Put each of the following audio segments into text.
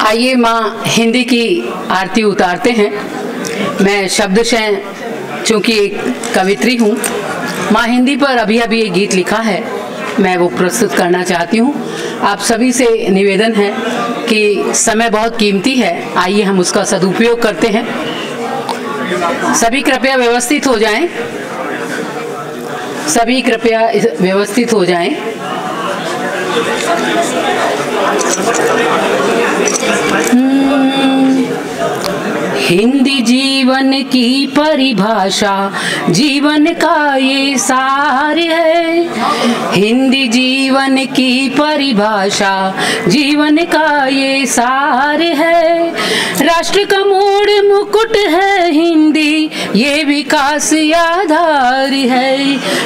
आइए माँ हिंदी की आरती उतारते हैं। मैं शब्दशः चूँकि एक कवित्री हूँ, माँ हिंदी पर अभी अभी एक गीत लिखा है, मैं वो प्रस्तुत करना चाहती हूँ। आप सभी से निवेदन है कि समय बहुत कीमती है, आइए हम उसका सदुपयोग करते हैं। सभी कृपया व्यवस्थित हो जाएं, सभी कृपया व्यवस्थित हो जाएं। हिंदी जीवन की परिभाषा, जीवन का ये सार है। हिंदी जीवन की परिभाषा, जीवन का ये सार है। राष्ट्र का मोड़ मुकुट है हिंदी, ये विकास आधार है,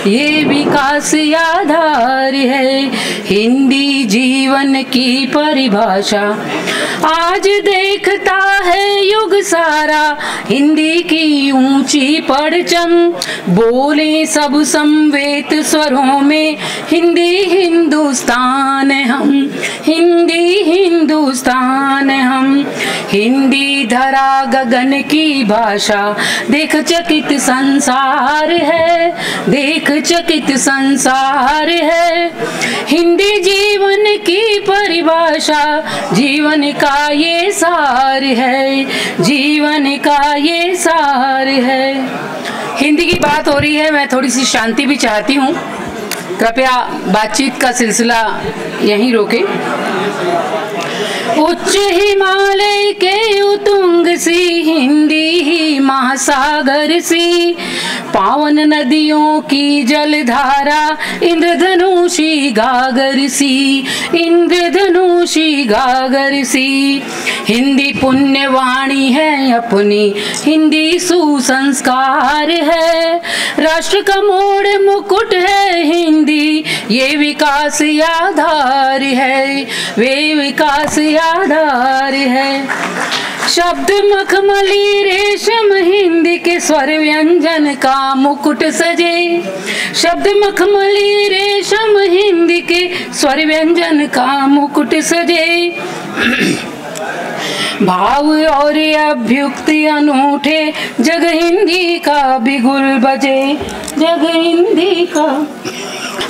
ये विकास आधार है। हिंदी जीवन की परिभाषा आज देखता है युग सारा, हिंदी की ऊंची परचम। बोले सब समवेत स्वरों में, हिंदी हिंदुस्तान हम, हिंदी हिंदुस्तान हम। हिंदी धरा गगन की भाषा, देख चकित संसार है, देख चकित संसार है। हिंदी जीवन की परिभाषा, जीवन का ये सार है, जीवन का ये सार है। हिंदी की बात हो रही है, मैं थोड़ी सी शांति भी चाहती हूँ, कृपया बातचीत का सिलसिला यहीं रोकें। उच्च हिमालय के उतुंग सी, हिंदी ही महासागर सी। पावन नदियों की जलधारा, इंद्रधनुषी गागर सी, इंद्रधनुषी गागर सी। हिंदी पुण्यवाणी है अपनी, हिंदी सुसंस्कार है। राष्ट्र का मोड़ मुकुट है हिंदी, ये विकास आधार है, वे विकास आधार है। शब्द मखमली रेशम, हिंदी के स्वर व्यंजन का मुकुट सजे। शब्द मखमली रेशम, हिंदी के स्वर व्यंजन का मुकुट सजे। भाव और अभ्युक्ति अनूठे, जग हिंदी का बिगुल बजे, जग हिंदी का।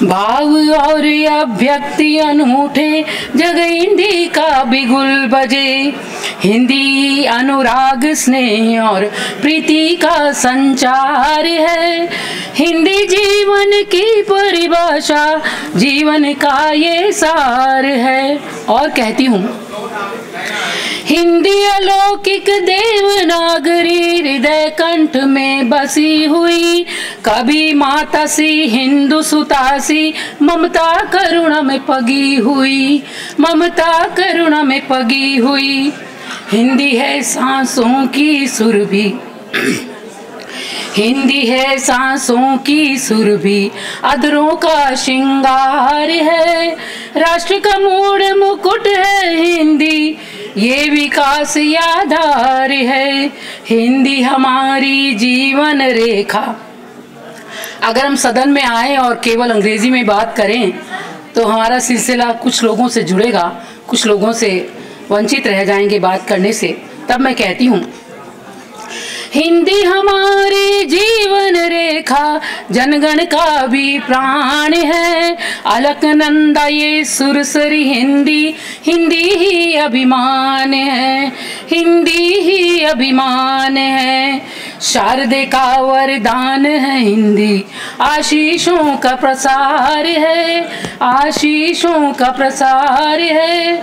भाव और अभ्यक्ति अनूठे, जग हिंदी का बिगुल बजे। हिंदी अनुराग स्नेह और प्रीति का संचार है। हिंदी जीवन की परिभाषा, जीवन का ये सार है। और कहती हूँ, हिंदी अलौकिक देवनागरी, हृदय कंठ में बसी हुई। कभी माता सी, हिंदू सुता सी, ममता करुणा में पगी हुई, ममता करुणा में पगी हुई। हिंदी है सांसों की सुरभि, हिंदी है सांसों की सुरभि, अधरों का श्रृंगार है। राष्ट्र का मोड़ मुकुट है हिंदी, ये विकास आधार है। हिंदी हमारी जीवन रेखा। अगर हम सदन में आए और केवल अंग्रेजी में बात करें तो हमारा सिलसिला कुछ लोगों से जुड़ेगा, कुछ लोगों से वंचित रह जाएंगे बात करने से। तब मैं कहती हूँ, हिंदी हमारी जीवन रेखा, जनगण का भी प्राण है। अलकनंदा ये सुरसरी हिंदी, हिंदी ही अभिमान है, हिंदी ही अभिमान है। शारदे का वरदान है हिंदी, आशीषों का प्रसार है, आशीषों का प्रसार है।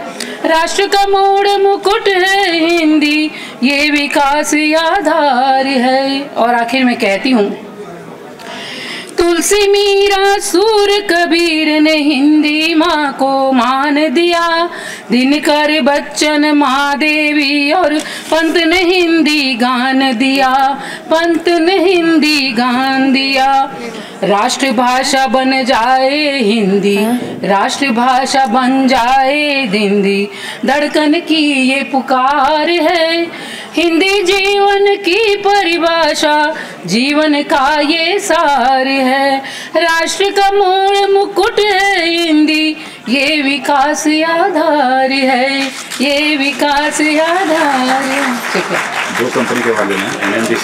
राष्ट्र का मोड़ मुकुट है हिंदी, ये विकास आधार है। और आखिर में कहती हूँ, तुलसी मीरा सूर कबीर ने हिंदी माँ को मान दिया। दिनकर बच्चन महादेवी और पंत ने हिंदी गान दिया, पंत ने हिंदी गान दिया। राष्ट्रभाषा बन जाए हिंदी, राष्ट्रभाषा बन जाए हिंदी, धड़कन की ये पुकार है। हिंदी जीवन की परिभाषा, जीवन का ये सार है। राष्ट्र का मोड़ मुकुट है हिंदी, ये विकास आधार है, ये विकास आधार है। ठीक है। दो कंपनी के वाले हैं, NMDC